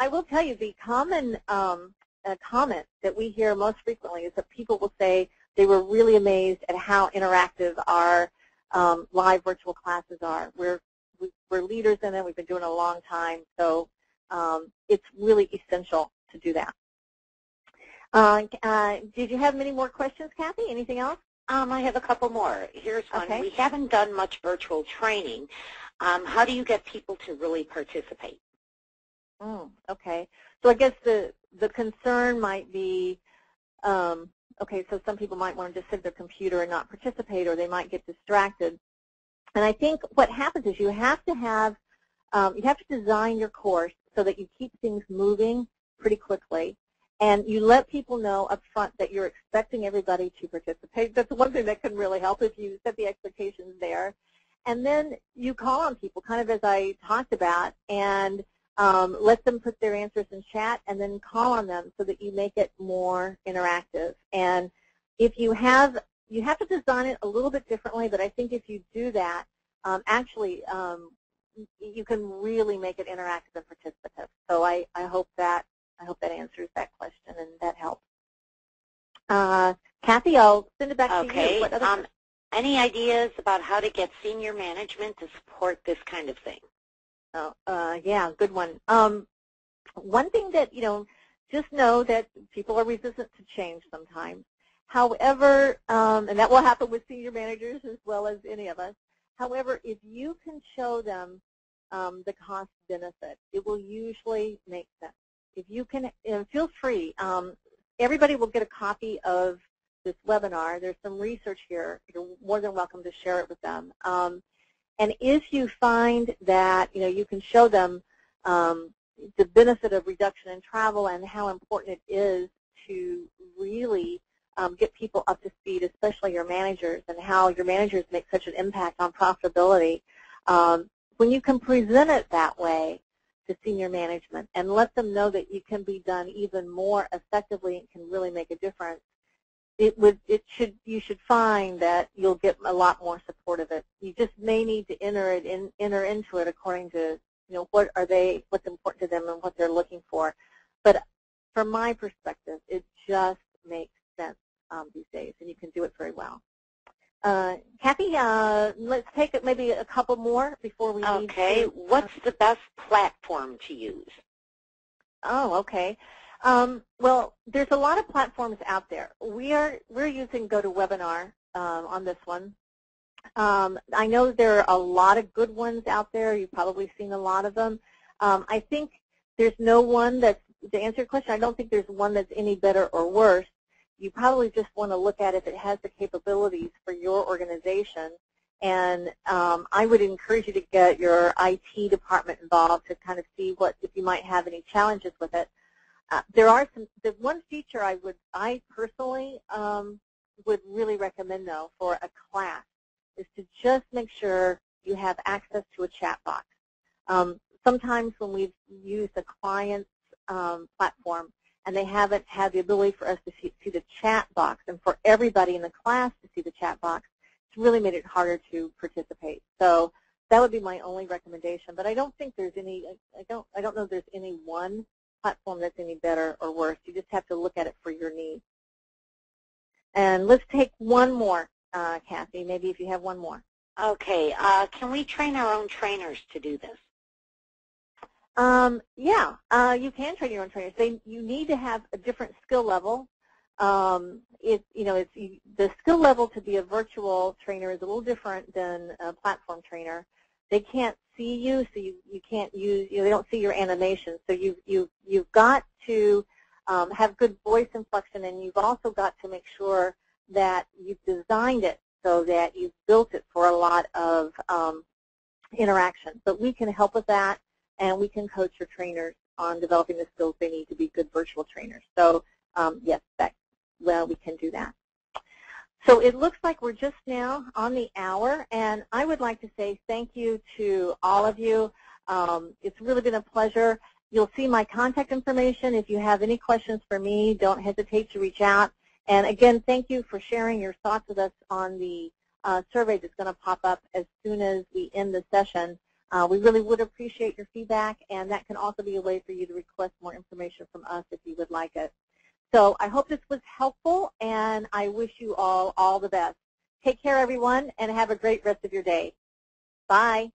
will tell you, the common comment that we hear most frequently is that people will say they were really amazed at how interactive our live virtual classes are. We're leaders in it. We've been doing it a long time, so it's really essential to do that. Did you have many more questions, Kathy? Anything else?
I have a couple more. Here's one.
Okay.
We haven't done much virtual training. How do you get people to really participate?
Okay. So I guess the concern might be, okay, so some people might want to just sit at their computer and not participate, or they might get distracted. And I think what happens is you have to design your course so that you keep things moving pretty quickly, and you let people know up front that you're expecting everybody to participate. That's one thing that can really help if you set the expectations there. And then you call on people, kind of as I talked about, and let them put their answers in chat, and then call on them so that you make it more interactive. And if you have to design it a little bit differently, but I think if you do that, you can really make it interactive and participative. So I hope that answers that question and that helps. Kathy, I'll send it back to you. What other
any ideas about how to get senior management to support this kind of thing?
Yeah, good one. One thing that, just know that people are resistant to change sometimes. However, and that will happen with senior managers as well as any of us. However, if you can show them the cost benefit, it will usually make sense. If you can, feel free. Everybody will get a copy of this webinar. There's some research here. You're more than welcome to share it with them. And if you find that you can show them the benefit of reduction in travel and how important it is to really get people up to speed, especially your managers, and how your managers make such an impact on profitability, when you can present it that way to senior management and let them know that it can be done even more effectively and can really make a difference, you should find that you'll get a lot more support of it. You just may need to enter into it according to what's important to them and what they're looking for. But from my perspective, it just makes sense these days, and you can do it very well. Kathy, let's take maybe a couple more before we need to.
Okay. What's the best platform to use?
Oh, okay. Well, there's a lot of platforms out there. We're using GoToWebinar on this one. I know there are a lot of good ones out there. You've probably seen a lot of them. I think there's no one that's, to answer your question, I don't think there's one that's any better or worse. You probably just want to look at if it has the capabilities for your organization. And I would encourage you to get your IT department involved to kind of see if you might have any challenges with it. There are the one feature I personally would really recommend, though, for a class is to just make sure you have access to a chat box. Sometimes when we've used a client's platform and they haven't had the ability for us to see the chat box and for everybody in the class to see the chat box, it's really made it harder to participate. So that would be my only recommendation. But I don't think there's any. I don't know if there's any one platform that's any better or worse. You just have to look at it for your needs. And let's take one more, Kathy. Maybe if you have one more.
Okay. Can we train our own trainers to do this?
Yeah, you can train your own trainers. You need to have a different skill level. The skill level to be a virtual trainer is a little different than a platform trainer. They can't see you, so you can't use. They don't see your animation. So you've got to have good voice inflection, and you've also got to make sure that you've designed it so that you've built it for a lot of interaction. But we can help with that, and we can coach your trainers on developing the skills they need to be good virtual trainers. So yes, we can do that. So it looks like we're just now on the hour, and I would like to say thank you to all of you. It's really been a pleasure. You'll see my contact information. If you have any questions for me, don't hesitate to reach out. And again, thank you for sharing your thoughts with us on the survey that's going to pop up as soon as we end the session. We really would appreciate your feedback, and that can also be a way for you to request more information from us if you would like it. So I hope this was helpful, and I wish you all the best. Take care, everyone, and have a great rest of your day. Bye.